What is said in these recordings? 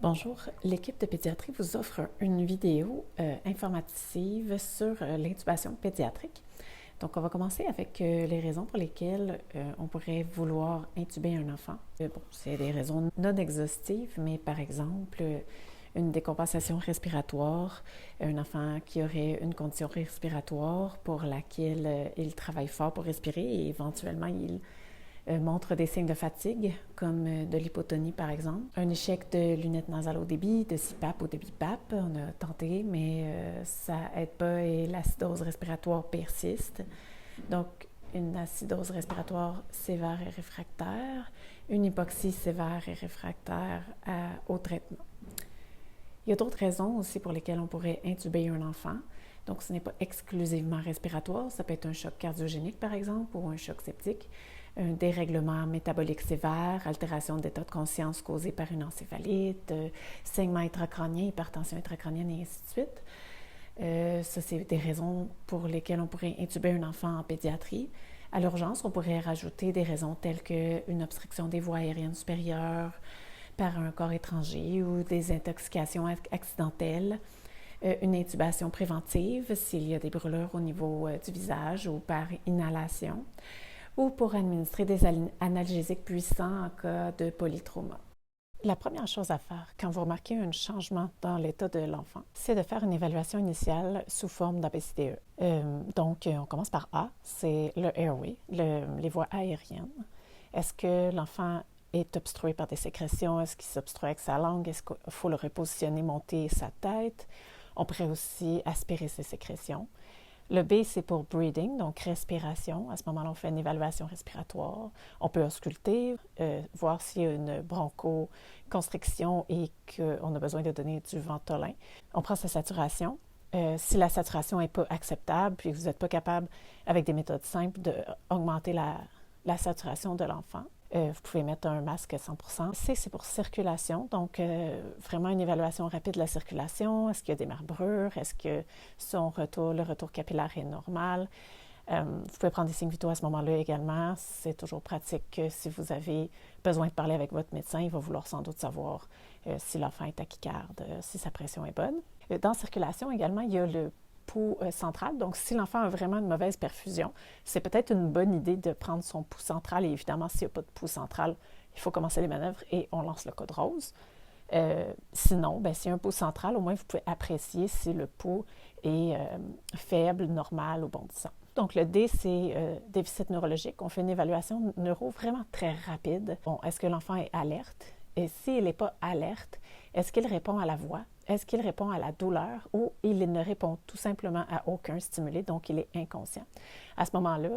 Bonjour, l'équipe de pédiatrie vous offre une vidéo informative sur l'intubation pédiatrique. Donc, on va commencer avec les raisons pour lesquelles on pourrait vouloir intuber un enfant. C'est des raisons non exhaustives, mais par exemple, une décompensation respiratoire, un enfant qui aurait une condition respiratoire pour laquelle il travaille fort pour respirer et éventuellement il montre des signes de fatigue, comme de l'hypotonie par exemple. Un échec de lunettes nasales au débit, de CPAP au débit PAP, on a tenté, mais ça n'aide pas et l'acidose respiratoire persiste. Donc, une acidose respiratoire sévère et réfractaire, une hypoxie sévère et réfractaire au traitement. Il y a d'autres raisons aussi pour lesquelles on pourrait intuber un enfant. Donc, ce n'est pas exclusivement respiratoire. Ça peut être un choc cardiogénique, par exemple, ou un choc septique, un dérèglement métabolique sévère, altération de l'état de conscience causée par une encéphalite, saignement intracrânien, hypertension intracrânienne, et ainsi de suite. Ça, c'est des raisons pour lesquelles on pourrait intuber un enfant en pédiatrie. À l'urgence, on pourrait rajouter des raisons telles qu'une obstruction des voies aériennes supérieures par un corps étranger ou des intoxications accidentelles, une intubation préventive s'il y a des brûlures au niveau du visage ou par inhalation, ou pour administrer des analgésiques puissants en cas de polytrauma. La première chose à faire quand vous remarquez un changement dans l'état de l'enfant, c'est de faire une évaluation initiale sous forme d'ABCDE. Donc, on commence par A, c'est le airway, les voies aériennes. Est-ce que l'enfant est obstrué par des sécrétions? Est-ce qu'il s'obstrue avec sa langue? Est-ce qu'il faut le repositionner, monter sa tête? On pourrait aussi aspirer ses sécrétions. Le B, c'est pour breathing, donc respiration. À ce moment-là, on fait une évaluation respiratoire. On peut ausculter, voir s'il y a une bronchoconstriction et qu'on a besoin de donner du Ventolin. On prend sa saturation. Si la saturation n'est pas acceptable, puis que vous n'êtes pas capable, avec des méthodes simples, d'augmenter la saturation de l'enfant, vous pouvez mettre un masque à 100%. C, c'est pour circulation, donc vraiment une évaluation rapide de la circulation. Est-ce qu'il y a des marbrures? Est-ce que le retour capillaire est normal? Vous pouvez prendre des signes vitaux à ce moment-là également. C'est toujours pratique que si vous avez besoin de parler avec votre médecin, il va vouloir sans doute savoir si l'enfant est tachycarde, si sa pression est bonne. Dans circulation également, il y a le pouls central. Donc, si l'enfant a vraiment une mauvaise perfusion, c'est peut-être une bonne idée de prendre son pouls central. Et évidemment, s'il n'y a pas de pouls central, il faut commencer les manœuvres et on lance le code rose. Sinon, s'il y a un pouls central, au moins vous pouvez apprécier si le pouls est faible, normal ou bondissant. Donc, le D, c'est déficit neurologique. On fait une évaluation neuro vraiment très rapide. Bon, est-ce que l'enfant est alerte? Et s'il n'est pas alerte, est-ce qu'il répond à la voix? Est-ce qu'il répond à la douleur ou il ne répond tout simplement à aucun stimulé, donc il est inconscient? À ce moment-là,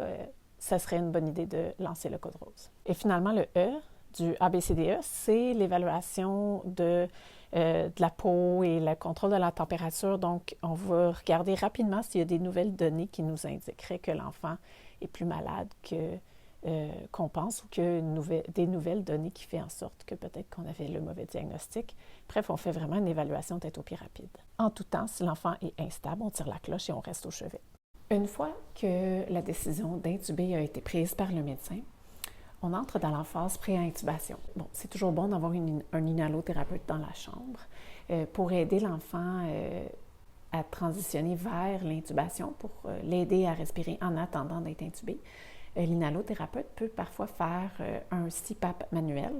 ça serait une bonne idée de lancer le code rose. Et finalement, le E du ABCDE, c'est l'évaluation de la peau et le contrôle de la température. Donc, on va regarder rapidement s'il y a des nouvelles données qui nous indiqueraient que l'enfant est plus malade qu'on pense ou qu'il y a des nouvelles données qui font en sorte que peut-être qu'on avait le mauvais diagnostic. Bref, on fait vraiment une évaluation tête aux pieds rapide. En tout temps, si l'enfant est instable, on tire la cloche et on reste au chevet. Une fois que la décision d'intuber a été prise par le médecin, on entre dans la phase pré-intubation. Bon, c'est toujours bon d'avoir un inhalothérapeute dans la chambre pour aider l'enfant à transitionner vers l'intubation, pour l'aider à respirer en attendant d'être intubé. L'inhalothérapeute peut parfois faire un CPAP manuel.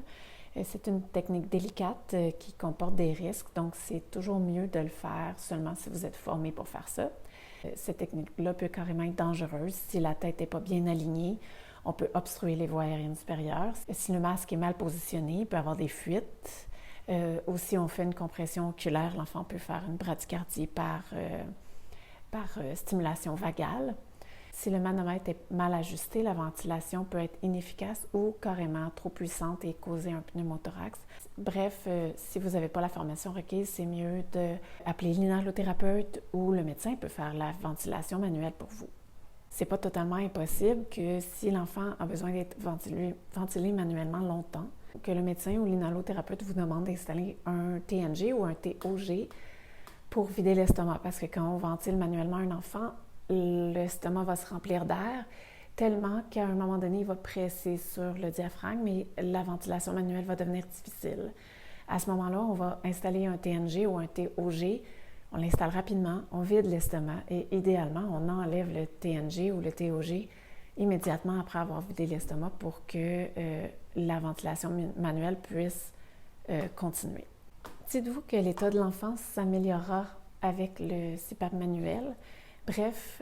C'est une technique délicate qui comporte des risques, donc c'est toujours mieux de le faire seulement si vous êtes formé pour faire ça. Cette technique-là peut carrément être dangereuse si la tête n'est pas bien alignée. On peut obstruer les voies aériennes supérieures. Si le masque est mal positionné, il peut y avoir des fuites. Aussi, on fait une compression oculaire. L'enfant peut faire une bradycardie par stimulation vagale. Si le manomètre est mal ajusté, la ventilation peut être inefficace ou carrément trop puissante et causer un pneumothorax. Bref, si vous n'avez pas la formation requise, c'est mieux d'appeler l'inhalothérapeute ou le médecin peut faire la ventilation manuelle pour vous. C'est pas totalement impossible que si l'enfant a besoin d'être ventilé manuellement longtemps, que le médecin ou l'inhalothérapeute vous demande d'installer un TNG ou un TOG pour vider l'estomac. Parce que quand on ventile manuellement un enfant, l'estomac va se remplir d'air tellement qu'à un moment donné, il va presser sur le diaphragme et la ventilation manuelle va devenir difficile. À ce moment-là, on va installer un TNG ou un TOG. On l'installe rapidement, on vide l'estomac et idéalement, on enlève le TNG ou le TOG immédiatement après avoir vidé l'estomac pour que la ventilation manuelle puisse continuer. Dites-vous que l'état de l'enfant s'améliorera avec le CPAP manuel. Bref,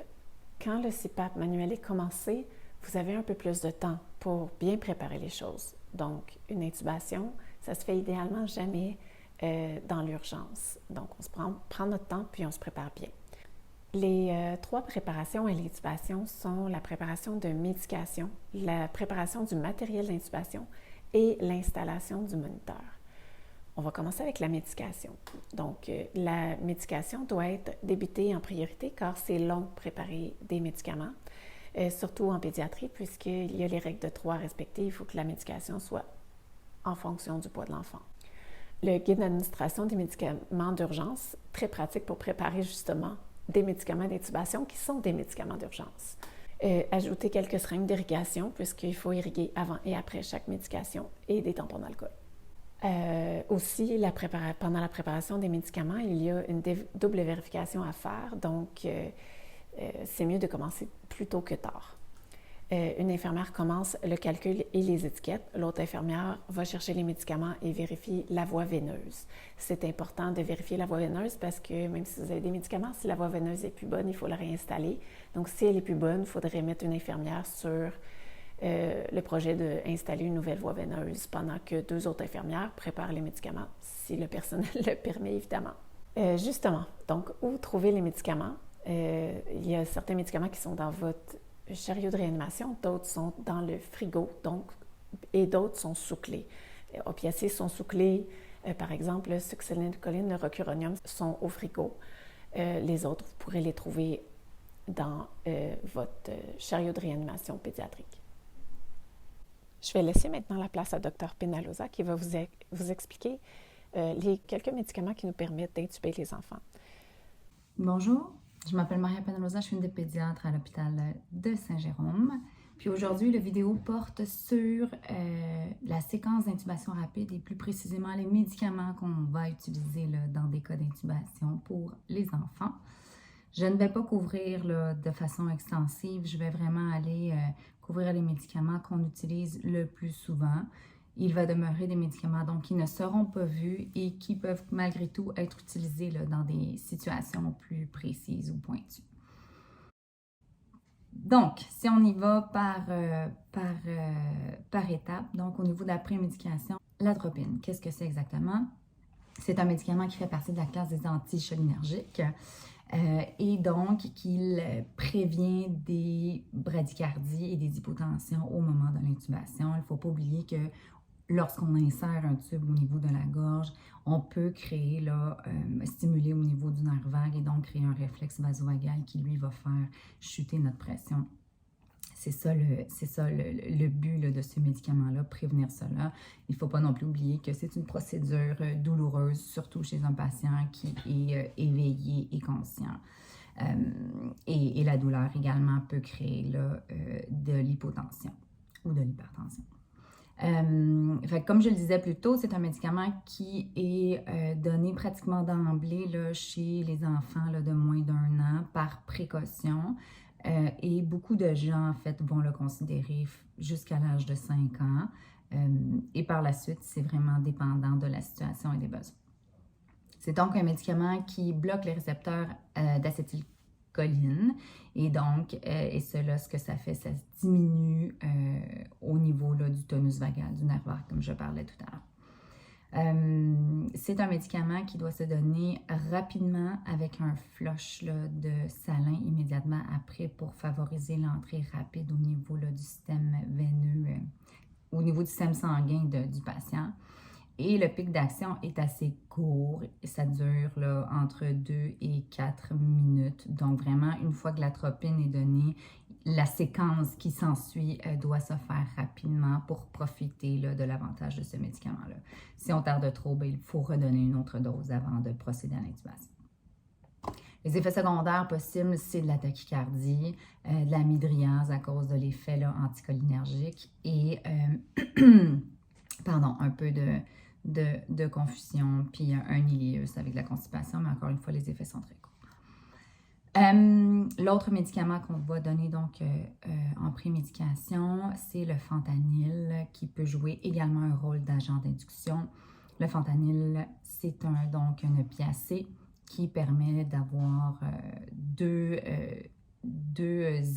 quand le CPAP manuel est commencé, vous avez un peu plus de temps pour bien préparer les choses. Donc, une intubation, ça se fait idéalement jamais dans l'urgence. Donc, on se prend notre temps puis on se prépare bien. Les 3 préparations à l'intubation sont la préparation de médication, la préparation du matériel d'intubation et l'installation du moniteur. On va commencer avec la médication. Donc, la médication doit être débutée en priorité car c'est long de préparer des médicaments, surtout en pédiatrie puisqu'il y a les règles de 3 respectées. Il faut que la médication soit en fonction du poids de l'enfant. Le guide d'administration des médicaments d'urgence, très pratique pour préparer justement des médicaments d'intubation qui sont des médicaments d'urgence. Ajouter quelques seringues d'irrigation puisqu'il faut irriguer avant et après chaque médication et des tampons d'alcool. Aussi, pendant la préparation des médicaments, il y a une double vérification à faire, donc c'est mieux de commencer plus tôt que tard. Une infirmière commence le calcul et les étiquettes. L'autre infirmière va chercher les médicaments et vérifie la voie veineuse. C'est important de vérifier la voie veineuse parce que même si vous avez des médicaments, si la voie veineuse est plus bonne, il faut la réinstaller. Donc, si elle est plus bonne, il faudrait mettre une infirmière sur le projet d'installer une nouvelle voie veineuse pendant que 2 autres infirmières préparent les médicaments, si le personnel le permet, évidemment. Justement, donc, où trouver les médicaments? Il y a certains médicaments qui sont dans votre chariot de réanimation, d'autres sont dans le frigo, et d'autres sont sous clé. Opiacés sont sous clé, par exemple, le succinylcholine, le rocuronium sont au frigo. Les autres, vous pourrez les trouver dans votre chariot de réanimation pédiatrique. Je vais laisser maintenant la place à Dr Penaloza qui va vous expliquer les quelques médicaments qui nous permettent d'intuber les enfants. Bonjour, je m'appelle Maria Penaloza, je suis une des pédiatres à l'hôpital de Saint-Jérôme. Puis aujourd'hui, la vidéo porte sur la séquence d'intubation rapide et plus précisément les médicaments qu'on va utiliser là, dans des cas d'intubation pour les enfants. Je ne vais pas couvrir là, de façon extensive, je vais vraiment aller couvrir les médicaments qu'on utilise le plus souvent. Il va demeurer des médicaments donc, qui ne seront pas vus et qui peuvent malgré tout être utilisés là, dans des situations plus précises ou pointues. Donc, si on y va par étapes, donc au niveau de la prémédication, l'atropine, qu'est-ce que c'est exactement? C'est un médicament qui fait partie de la classe des anticholinergiques et donc qu'il prévient des bradycardies et des hypotensions au moment de l'intubation. Il ne faut pas oublier que lorsqu'on insère un tube au niveau de la gorge, on peut créer, stimuler au niveau du nerf vague et donc créer un réflexe vasovagal qui, lui, va faire chuter notre pression. C'est ça le but là, de ce médicament-là, prévenir cela. Il ne faut pas non plus oublier que c'est une procédure douloureuse, surtout chez un patient qui est éveillé et conscient. Et la douleur également peut créer là, de l'hypotension ou de l'hypertension. Comme je le disais plus tôt, c'est un médicament qui est donné pratiquement d'emblée là, chez les enfants là, de moins d'1 an par précaution. Et beaucoup de gens, en fait, vont le considérer jusqu'à l'âge de 5 ans. Et par la suite, c'est vraiment dépendant de la situation et des besoins. C'est donc un médicament qui bloque les récepteurs d'acétylcholine. Et donc, cela, ce que ça fait, ça diminue au niveau là, du tonus vagal, du nerf vague, comme je parlais tout à l'heure. C'est un médicament qui doit se donner rapidement avec un flush là, de salin immédiatement après pour favoriser l'entrée rapide au niveau là, du système veineux, au niveau du système sanguin du patient. Et le pic d'action est assez court, ça dure là, entre 2 et 4 minutes. Donc vraiment, une fois que l'atropine est donnée, la séquence qui s'ensuit doit se faire rapidement pour profiter là, de l'avantage de ce médicament-là. Si on tarde trop, il faut redonner une autre dose avant de procéder à l'intubation. Les effets secondaires possibles, c'est de la tachycardie, de la midriase à cause de l'effet anticholinergique et un peu de confusion, puis un iléus avec la constipation, mais encore une fois, les effets sont très courts. L'autre médicament qu'on va donner donc en prémédication, c'est le fentanyl qui peut jouer également un rôle d'agent d'induction. Le fentanyl, c'est donc un opiacé qui permet d'avoir deux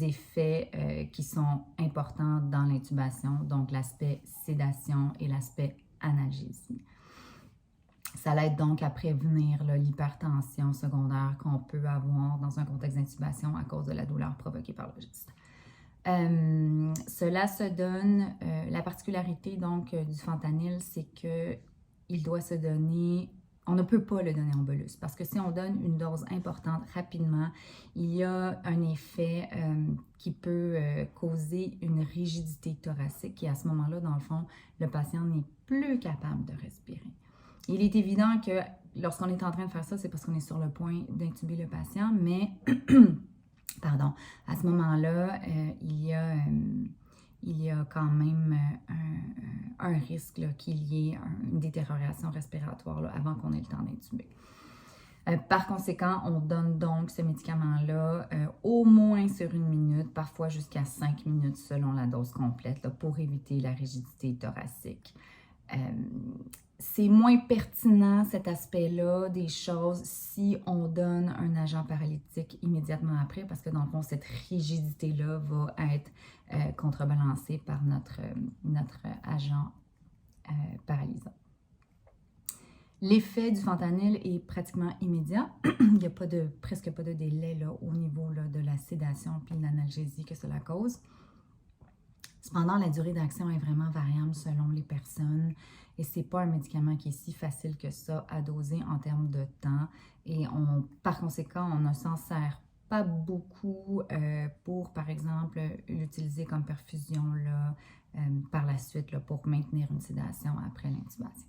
effets qui sont importants dans l'intubation, donc l'aspect sédation et l'aspect analgésie. Ça l'aide donc à prévenir l'hypertension secondaire qu'on peut avoir dans un contexte d'intubation à cause de la douleur provoquée par le geste. Cela se donne, la particularité donc du fentanyl, c'est qu'il doit se donner, on ne peut pas le donner en bolus parce que si on donne une dose importante rapidement, il y a un effet qui peut causer une rigidité thoracique et à ce moment-là, dans le fond, le patient n'est plus capable de respirer. Il est évident que lorsqu'on est en train de faire ça, c'est parce qu'on est sur le point d'intuber le patient, mais pardon, à ce moment-là, il y a quand même un risque qu'il y ait une détérioration respiratoire avant qu'on ait le temps d'intuber. Par conséquent, on donne donc ce médicament-là au moins sur 1 minute, parfois jusqu'à 5 minutes selon la dose complète, là, pour éviter la rigidité thoracique. C'est moins pertinent cet aspect-là des choses si on donne un agent paralytique immédiatement après parce que dans le fond, cette rigidité-là va être contrebalancée par notre agent paralysant. L'effet du fentanyl est pratiquement immédiat. Il n'y a presque pas de délai là, au niveau là, de la sédation puis de l'analgésie que cela cause. Cependant, la durée d'action est vraiment variable selon les personnes et ce n'est pas un médicament qui est si facile que ça à doser en termes de temps. Et par conséquent, on ne s'en sert pas beaucoup pour, par exemple, l'utiliser comme perfusion là, par la suite là, pour maintenir une sédation après l'intubation.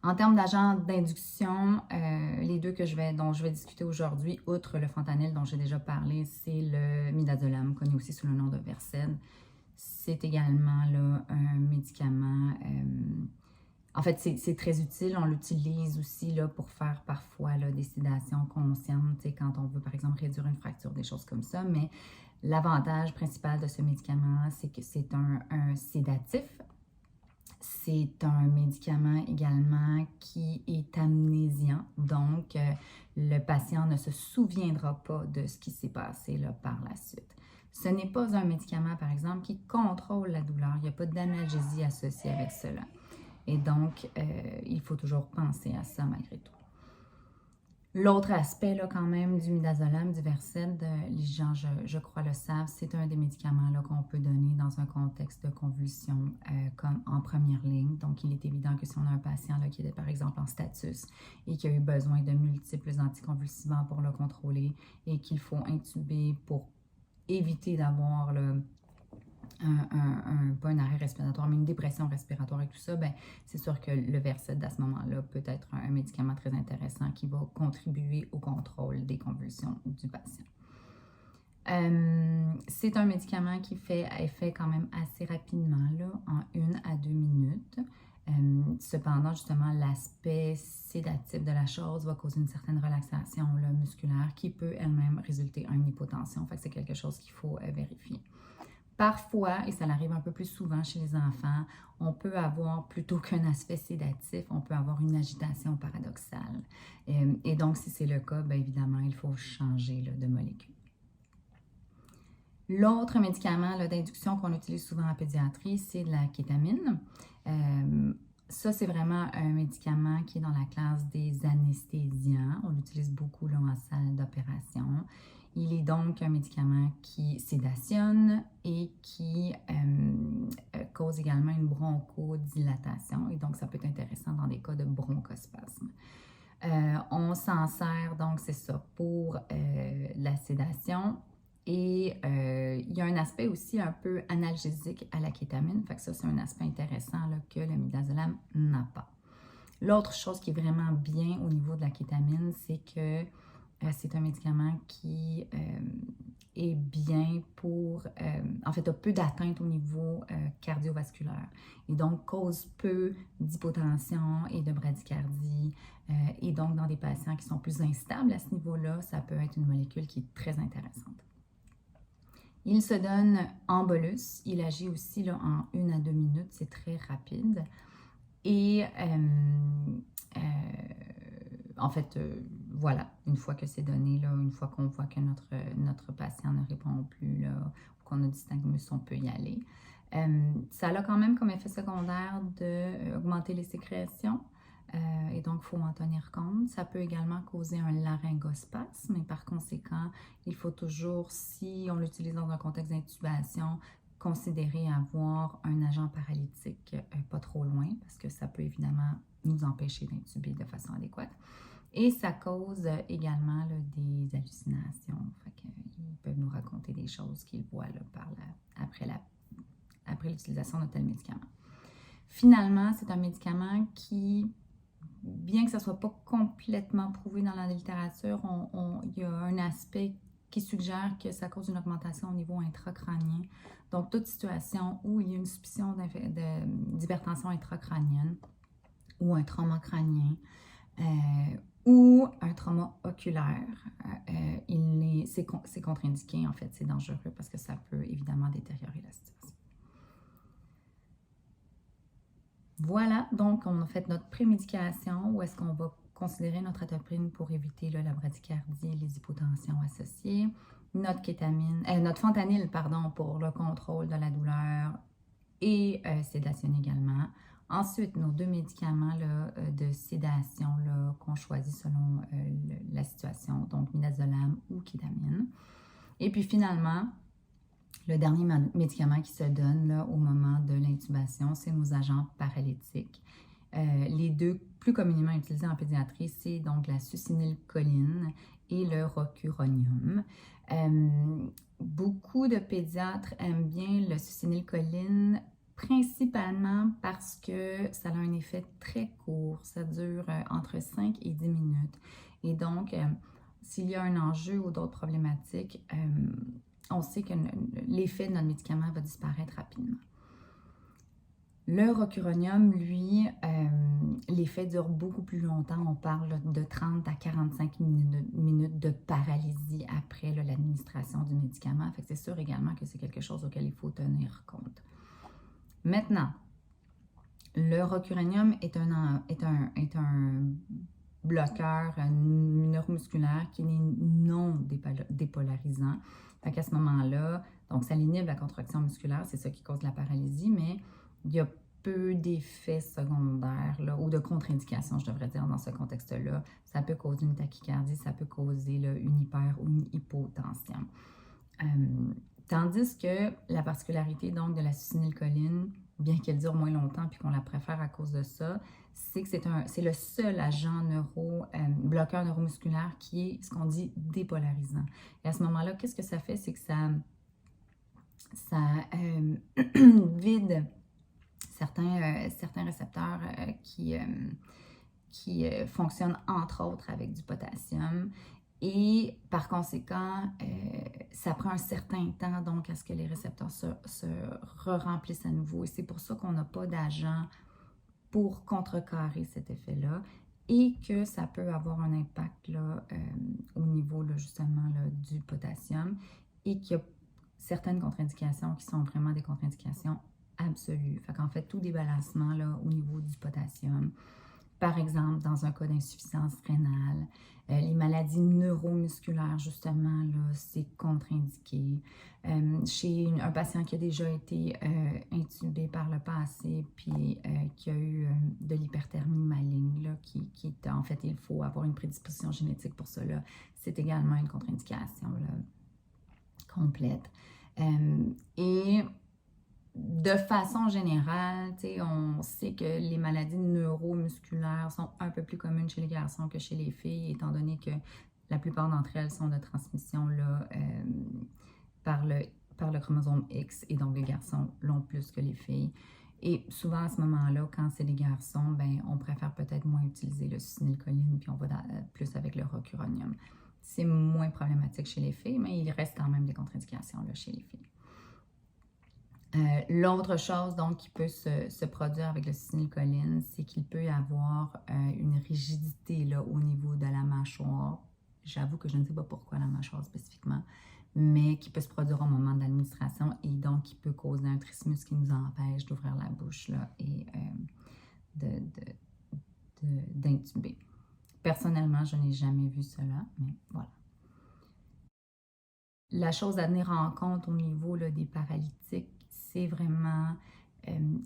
En termes d'agents d'induction, les deux dont je vais discuter aujourd'hui, outre le fentanyl dont j'ai déjà parlé, c'est le midazolam, connu aussi sous le nom de Versed. C'est également là, un médicament, en fait c'est très utile, on l'utilise aussi là, pour faire parfois là, des sédations conscientes, quand on veut par exemple réduire une fracture, des choses comme ça, mais l'avantage principal de ce médicament, c'est que c'est un sédatif. C'est un médicament également qui est amnésiant, donc le patient ne se souviendra pas de ce qui s'est passé là, par la suite. Ce n'est pas un médicament, par exemple, qui contrôle la douleur. Il n'y a pas d'analgésie associée avec cela. Et donc, il faut toujours penser à ça malgré tout. L'autre aspect, là, quand même, du midazolam, du Versed, les gens, je crois, le savent, c'est un des médicaments là, qu'on peut donner dans un contexte de convulsion comme en première ligne. Donc, il est évident que si on a un patient là, qui était, par exemple, en status et qui a eu besoin de multiples anticonvulsivants pour le contrôler et qu'il faut intuber pour éviter d'avoir pas un arrêt respiratoire, mais une dépression respiratoire et tout ça, ben, c'est sûr que le Versed, à ce moment-là, peut être un médicament très intéressant qui va contribuer au contrôle des convulsions du patient. C'est un médicament qui fait effet quand même assez rapidement, là, en 1 à 2 minutes. Cependant, justement, l'aspect sédatif de la chose va causer une certaine relaxation là, musculaire qui peut elle-même résulter en une hypotension. Fait que c'est quelque chose qu'il faut vérifier. Parfois, et ça arrive un peu plus souvent chez les enfants, on peut avoir, plutôt qu'un aspect sédatif, on peut avoir une agitation paradoxale. Et donc, si c'est le cas, bien évidemment, il faut changer là, de molécule. L'autre médicament d'induction qu'on utilise souvent en pédiatrie, c'est de la kétamine. Ça, c'est vraiment un médicament qui est dans la classe des anesthésiants. On l'utilise beaucoup là, en salle d'opération. Il est donc un médicament qui sédationne et qui cause également une bronchodilatation. Et donc, ça peut être intéressant dans des cas de bronchospasme. On s'en sert, donc, c'est ça, pour la sédation. Et il y a un aspect aussi un peu analgésique à la kétamine. Fait que ça, c'est un aspect intéressant là, que le midazolam n'a pas. L'autre chose qui est vraiment bien au niveau de la kétamine, c'est que c'est un médicament qui est bien pour, en fait, a peu d'atteinte au niveau cardiovasculaire et donc cause peu d'hypotension et de bradycardie. Et donc, dans des patients qui sont plus instables à ce niveau-là, ça peut être une molécule qui est très intéressante. Il se donne en bolus. Il agit aussi là, en 1 à 2 minutes. C'est très rapide. Et en fait, voilà, une fois que c'est donné, là, une fois qu'on voit que notre patient ne répond plus, là, ou qu'on a du nystagmus, on peut y aller. Ça a quand même comme effet secondaire d'augmenter les sécrétions. Et donc, il faut en tenir compte. Ça peut également causer un laryngospasme, et par conséquent, il faut toujours, si on l'utilise dans un contexte d'intubation, considérer avoir un agent paralytique pas trop loin, parce que ça peut évidemment nous empêcher d'intuber de façon adéquate. Et ça cause également là, des hallucinations. Ils peuvent nous raconter des choses qu'ils voient là, après l'utilisation de tel médicament. Finalement, c'est un médicament qui, bien que ça ne soit pas complètement prouvé dans la littérature, il y a un aspect qui suggère que ça cause une augmentation au niveau intracrânien. Donc, toute situation où il y a une suspicion d'hypertension intracrânienne ou un trauma crânien ou un trauma oculaire, c'est contre-indiqué, en fait, c'est dangereux parce que ça peut évidemment détériorer la situation. Voilà, donc on a fait notre prémédication où est-ce qu'on va considérer notre atoprine pour éviter là, la bradycardie et les hypotensions associées, notre fentanyl, pardon, pour le contrôle de la douleur et sédation également. Ensuite, nos 2 médicaments là, de sédation qu'on choisit selon la situation, donc midazolam ou kétamine. Et puis finalement, le dernier médicament qui se donne là, au moment de l'intubation, c'est nos agents paralytiques. Les 2 plus communément utilisés en pédiatrie, c'est donc la succinylcholine et le rocuronium. Beaucoup de pédiatres aiment bien le succinylcholine, principalement parce que ça a un effet très court. Ça dure entre 5 et 10 minutes. Et donc, s'il y a un enjeu ou d'autres problématiques, on sait que l'effet de notre médicament va disparaître rapidement. Le rocuronium, lui, l'effet dure beaucoup plus longtemps. On parle de 30 à 45 minutes de paralysie après l'administration du médicament. Fait que c'est sûr également que c'est quelque chose auquel il faut tenir compte. Maintenant, le rocuronium est un bloqueur neuromusculaire qui est non dépolarisant. Fait qu'à ce moment-là, donc ça inhibe la contraction musculaire, c'est ça qui cause la paralysie, mais il y a peu d'effets secondaires là, ou de contre-indications, je devrais dire, dans ce contexte-là. Ça peut causer une tachycardie, ça peut causer là, une hyper ou une hypotension. Tandis que la particularité donc de la succinylcholine, bien qu'elle dure moins longtemps puis qu'on la préfère à cause de ça, c'est que c'est le seul agent bloqueur neuromusculaire qui est ce qu'on dit dépolarisant. Et à ce moment-là, qu'est-ce que ça fait? C'est que ça vide certains récepteurs qui fonctionnent entre autres avec du potassium. Et par conséquent, ça prend un certain temps donc à ce que les récepteurs se re-remplissent à nouveau. Et c'est pour ça qu'on n'a pas d'agent pour contrecarrer cet effet-là et que ça peut avoir un impact là, au niveau là, justement là, du potassium et qu'il y a certaines contre-indications qui sont vraiment des contre-indications absolues. Fait qu'en fait, tout débalancement là, au niveau du potassium, par exemple, dans un cas d'insuffisance rénale, les maladies neuromusculaires, justement, là, c'est contre-indiqué. Chez un patient qui a déjà été intubé par le passé, puis qui a eu de l'hyperthermie maligne, là, en fait, il faut avoir une prédisposition génétique pour cela. C'est également une contre-indication là, complète. Et de façon générale, on sait que les maladies neuromusculaires sont un peu plus communes chez les garçons que chez les filles, étant donné que la plupart d'entre elles sont de transmission là, par le chromosome X, et donc les garçons l'ont plus que les filles. Et souvent, à ce moment-là, quand c'est des garçons, ben, on préfère peut-être moins utiliser le succinylcholine, puis on va plus avec le rocuronium. c'est moins problématique chez les filles, mais il reste quand même des contre-indications là, chez les filles. L'autre chose donc qui peut se produire avec le succinylcholine, c'est qu'il peut y avoir une rigidité là, au niveau de la mâchoire. J'avoue que je ne sais pas pourquoi la mâchoire spécifiquement, mais qui peut se produire au moment de l'administration et donc qui peut causer un trismus qui nous empêche d'ouvrir la bouche là, et d'intuber. Personnellement, je n'ai jamais vu cela, mais voilà. La chose à tenir en compte au niveau là, des paralytiques, c'est vraiment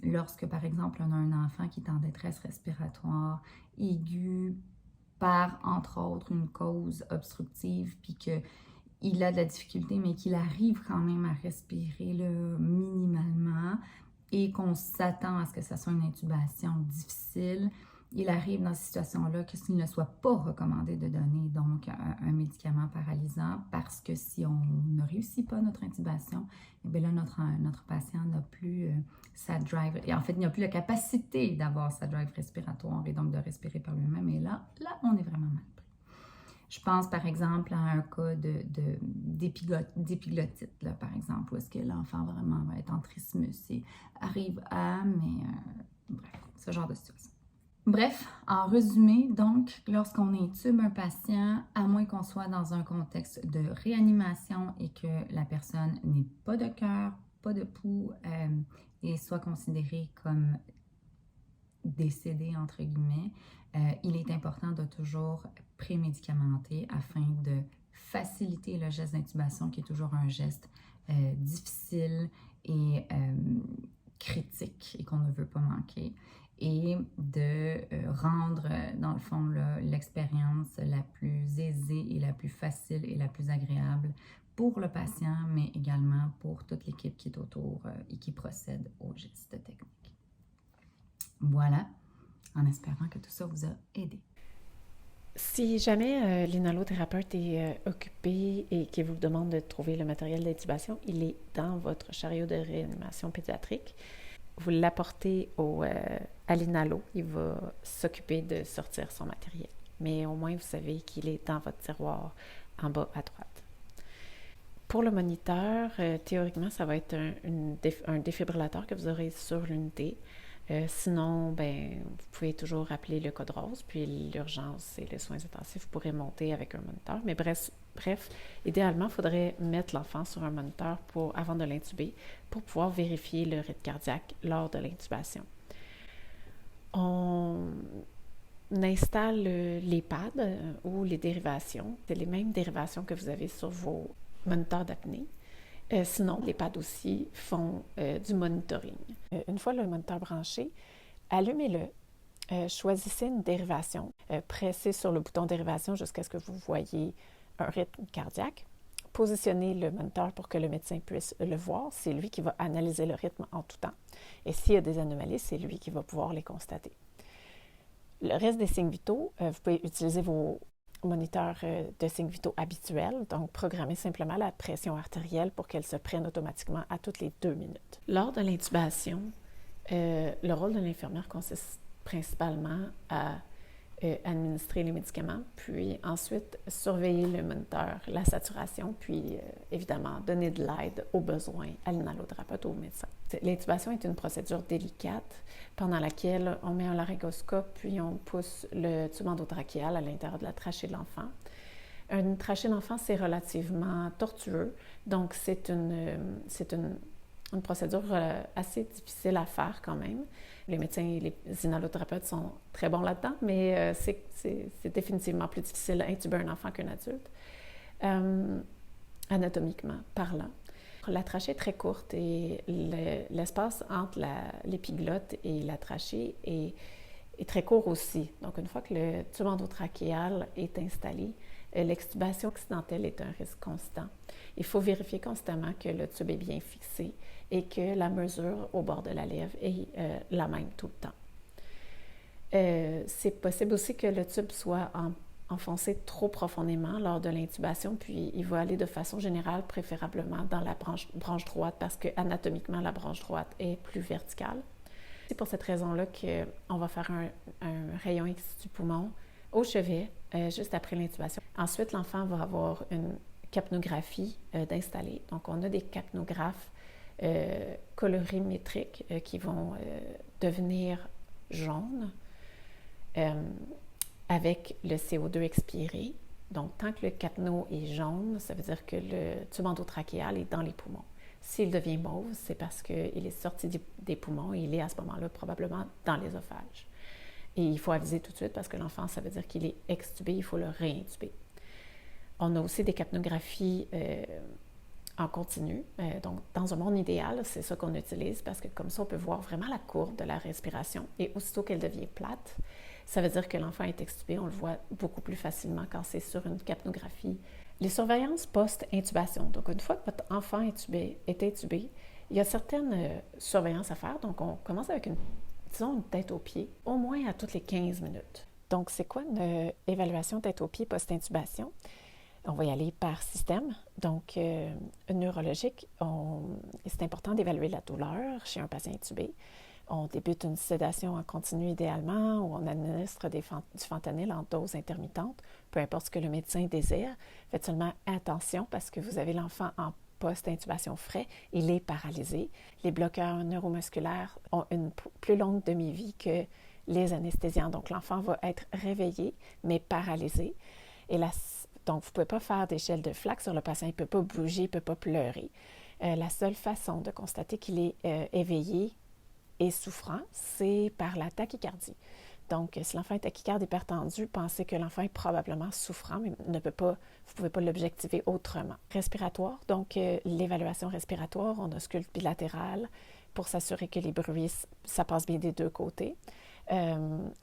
lorsque, par exemple, on a un enfant qui est en détresse respiratoire aiguë par, entre autres, une cause obstructive, puis qu'il a de la difficulté, mais qu'il arrive quand même à respirer là, minimalement, et qu'on s'attend à ce que ça soit une intubation difficile, il arrive dans cette situation-là que s'il ne soit pas recommandé de donner donc un médicament paralysant, parce que si on ne réussit pas notre intubation, eh bien là, notre patient n'a plus sa drive, et en fait, il n'a plus la capacité d'avoir sa drive respiratoire et donc de respirer par lui-même, et là, on est vraiment mal pris. Je pense par exemple à un cas d'épiglottite, là, par exemple, où est-ce que l'enfant vraiment va être en trismus et arrive à, mais bref, ce genre de situation. Bref, en résumé, donc, lorsqu'on intube un patient, à moins qu'on soit dans un contexte de réanimation et que la personne n'ait pas de cœur, pas de pouls et soit considérée comme décédée, entre guillemets, il est important de toujours prémédicamenter afin de faciliter le geste d'intubation, qui est toujours un geste difficile et critique et qu'on ne veut pas manquer, et de rendre, dans le fond, l'expérience la plus aisée et la plus facile et la plus agréable pour le patient, mais également pour toute l'équipe qui est autour et qui procède aux gestes techniques. Voilà, en espérant que tout ça vous a aidé. Si jamais l'inhalothérapeute est occupé et qu'il vous demande de trouver le matériel d'intubation, il est dans votre chariot de réanimation pédiatrique. Vous l'apportez à l'inhalo, il va s'occuper de sortir son matériel. Mais au moins, vous savez qu'il est dans votre tiroir en bas à droite. Pour le moniteur, théoriquement, ça va être un défibrillateur que vous aurez sur l'unité. Sinon, vous pouvez toujours appeler le code rose, puis l'urgence et les soins intensifs, vous pourrez monter avec un moniteur. Mais bref, idéalement, il faudrait mettre l'enfant sur un moniteur avant de l'intuber pour pouvoir vérifier le rythme cardiaque lors de l'intubation. On installe les pads ou les dérivations. C'est les mêmes dérivations que vous avez sur vos moniteurs d'apnée. Sinon, les pads aussi font du monitoring. Une fois le moniteur branché, allumez-le, choisissez une dérivation, pressez sur le bouton dérivation jusqu'à ce que vous voyez un rythme cardiaque. Positionnez le moniteur pour que le médecin puisse le voir. C'est lui qui va analyser le rythme en tout temps. Et s'il y a des anomalies, c'est lui qui va pouvoir les constater. Le reste des signes vitaux, vous pouvez utiliser vos moniteurs de signes vitaux habituels, donc programmez simplement la pression artérielle pour qu'elle se prenne automatiquement à toutes les 2 minutes. Lors de l'intubation, le rôle de l'infirmière consiste principalement à administrer les médicaments, puis ensuite surveiller le moniteur, la saturation, puis évidemment donner de l'aide aux besoins à l'inhalothérapeute ou au médecin. L'intubation est une procédure délicate pendant laquelle on met un laryngoscope puis on pousse le tube endotrachéal à l'intérieur de la trachée de l'enfant. Une trachée d'enfant, c'est relativement tortueux, donc c'est une procédure assez difficile à faire quand même. Les médecins et les inhalothérapeutes sont très bons là-dedans, mais c'est définitivement plus difficile à intuber un enfant qu'un adulte, anatomiquement parlant. La trachée est très courte et l'espace entre l'épiglotte et la trachée est très court aussi. Donc, une fois que le tube endotrachéal est installé, l'extubation accidentelle est un risque constant. Il faut vérifier constamment que le tube est bien fixé et que la mesure au bord de la lèvre est la même tout le temps. C'est possible aussi que le tube soit enfoncé trop profondément lors de l'intubation, puis il va aller de façon générale préférablement dans la branche droite parce que anatomiquement, la branche droite est plus verticale. C'est pour cette raison-là qu'on va faire un rayon X du poumon au chevet juste après l'intubation. Ensuite, l'enfant va avoir une capnographie d'installer. Donc, on a des capnographes colorimétriques qui vont devenir jaunes avec le CO2 expiré. Donc, tant que le capno est jaune, ça veut dire que le tube endotrachéal est dans les poumons. S'il devient mauve, c'est parce qu'il est sorti des poumons et il est à ce moment-là probablement dans l'œsophage. Et il faut aviser tout de suite parce que l'enfant, ça veut dire qu'il est extubé, il faut le réintuber. On a aussi des capnographies en continu. Donc, dans un monde idéal, c'est ça qu'on utilise parce que comme ça, on peut voir vraiment la courbe de la respiration. Et aussitôt qu'elle devient plate, ça veut dire que l'enfant est extubé. On le voit beaucoup plus facilement quand c'est sur une capnographie. Les surveillances post-intubation. Donc, une fois que votre enfant est intubé, il y a certaines surveillances à faire. Donc, on commence avec une tête aux pieds, au moins à toutes les 15 minutes. Donc, c'est quoi une évaluation tête aux pieds post-intubation? On va y aller par système. Donc, neurologique, c'est important d'évaluer la douleur chez un patient intubé. On débute une sédation en continu idéalement ou on administre du fentanyl en dose intermittente, peu importe ce que le médecin désire. Faites seulement attention parce que vous avez l'enfant en post-intubation frais, il est paralysé. Les bloqueurs neuromusculaires ont une plus longue demi-vie que les anesthésiants. Donc, l'enfant va être réveillé, mais paralysé. Donc, vous ne pouvez pas faire d'échelle de Flack sur le patient. Il ne peut pas bouger, il ne peut pas pleurer. La seule façon de constater qu'il est éveillé et souffrant, c'est par la tachycardie. Donc, si l'enfant est tachycarde hypertendu, pensez que l'enfant est probablement souffrant, mais vous ne pouvez pas l'objectiver autrement. Respiratoire, donc l'évaluation respiratoire, on ausculte bilatéral pour s'assurer que les bruits, ça passe bien des deux côtés.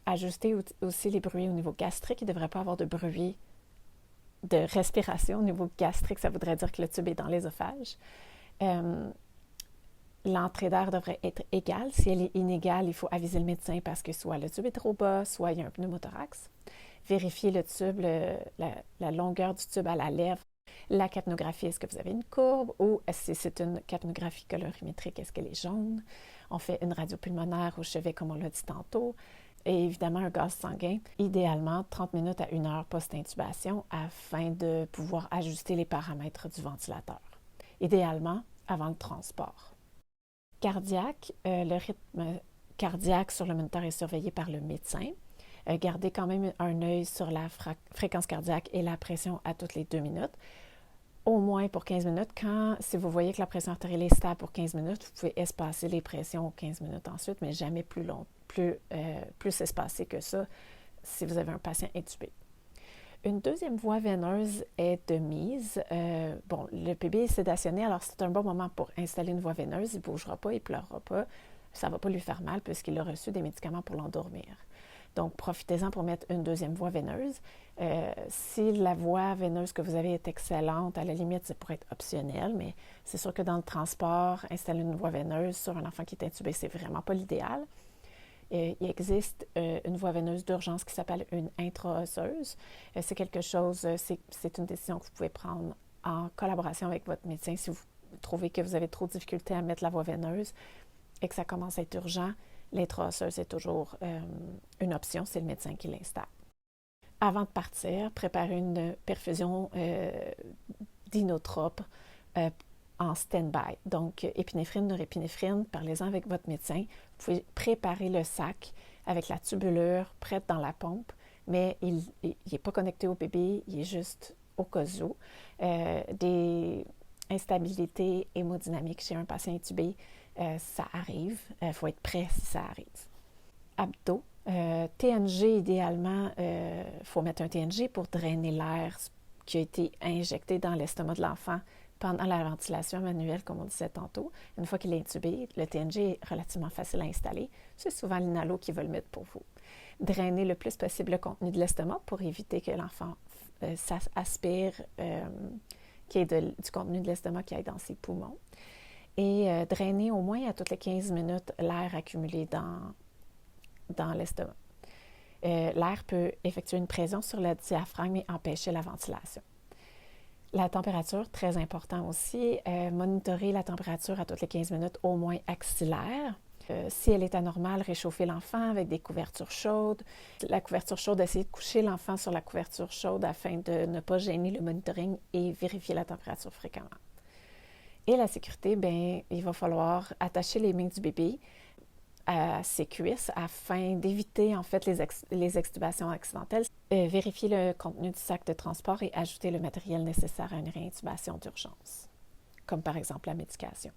Ajuster aussi les bruits au niveau gastrique, il ne devrait pas avoir de bruit de respiration au niveau gastrique, ça voudrait dire que le tube est dans l'œsophage. L'entrée d'air devrait être égale. Si elle est inégale, il faut aviser le médecin parce que soit le tube est trop bas, soit il y a un pneumothorax. Vérifier le tube, la longueur du tube à la lèvre. La capnographie, est-ce que vous avez une courbe ou si c'est une capnographie colorimétrique, est-ce qu'elle est jaune? On fait une radio pulmonaire au chevet, comme on l'a dit tantôt. Et évidemment, un gaz sanguin, idéalement 30 minutes à 1 heure post-intubation afin de pouvoir ajuster les paramètres du ventilateur. Idéalement, avant le transport. Cardiaque, le rythme cardiaque sur le moniteur est surveillé par le médecin. Gardez quand même un œil sur la fréquence cardiaque et la pression à toutes les 2 minutes, au moins pour 15 minutes. Si vous voyez que la pression artérielle est stable pour 15 minutes, vous pouvez espacer les pressions aux 15 minutes ensuite, mais jamais plus espacé que ça si vous avez un patient intubé. Une deuxième voie veineuse est de mise. Le bébé est sédationné, alors c'est un bon moment pour installer une voie veineuse. Il ne bougera pas, il ne pleurera pas. Ça ne va pas lui faire mal puisqu'il a reçu des médicaments pour l'endormir. Donc, profitez-en pour mettre une deuxième voie veineuse. Si la voie veineuse que vous avez est excellente, à la limite, ça pourrait être optionnel, mais c'est sûr que dans le transport, installer une voie veineuse sur un enfant qui est intubé, c'est vraiment pas l'idéal. Il existe une voie veineuse d'urgence qui s'appelle une intra-osseuse. C'est quelque chose, c'est une décision que vous pouvez prendre en collaboration avec votre médecin si vous trouvez que vous avez trop de difficultés à mettre la voie veineuse et que ça commence à être urgent. L'intra-osseuse est toujours une option, c'est le médecin qui l'installe. Avant de partir, préparez une perfusion d'inotrope en stand-by. Donc, épinéphrine, norépinéphrine, parlez-en avec votre médecin. Vous pouvez préparer le sac avec la tubulure prête dans la pompe, mais il n'est pas connecté au bébé, il est juste au cas où. Des instabilités hémodynamiques chez un patient intubé, ça arrive. Il faut être prêt si ça arrive. Abdos. TNG, idéalement, il faut mettre un TNG pour drainer l'air qui a été injecté dans l'estomac de l'enfant pendant la ventilation manuelle, comme on disait tantôt. Une fois qu'il est intubé, le TNG est relativement facile à installer. C'est souvent l'inhalo qui va le mettre pour vous. Drainer le plus possible le contenu de l'estomac pour éviter que l'enfant aspire qu'il y ait du contenu de l'estomac qui aille dans ses poumons. Et drainer au moins à toutes les 15 minutes l'air accumulé dans l'estomac. L'air peut effectuer une pression sur le diaphragme et empêcher la ventilation. La température, très important aussi. Monitorer la température à toutes les 15 minutes, au moins axillaire. Si elle est anormale, réchauffer l'enfant avec des couvertures chaudes. La couverture chaude, essayer de coucher l'enfant sur la couverture chaude afin de ne pas gêner le monitoring et vérifier la température fréquemment. Et la sécurité, bien, il va falloir attacher les mains du bébé à ses cuisses afin d'éviter en fait les extubations accidentelles, vérifier le contenu du sac de transport et ajouter le matériel nécessaire à une réintubation d'urgence, comme par exemple la médication.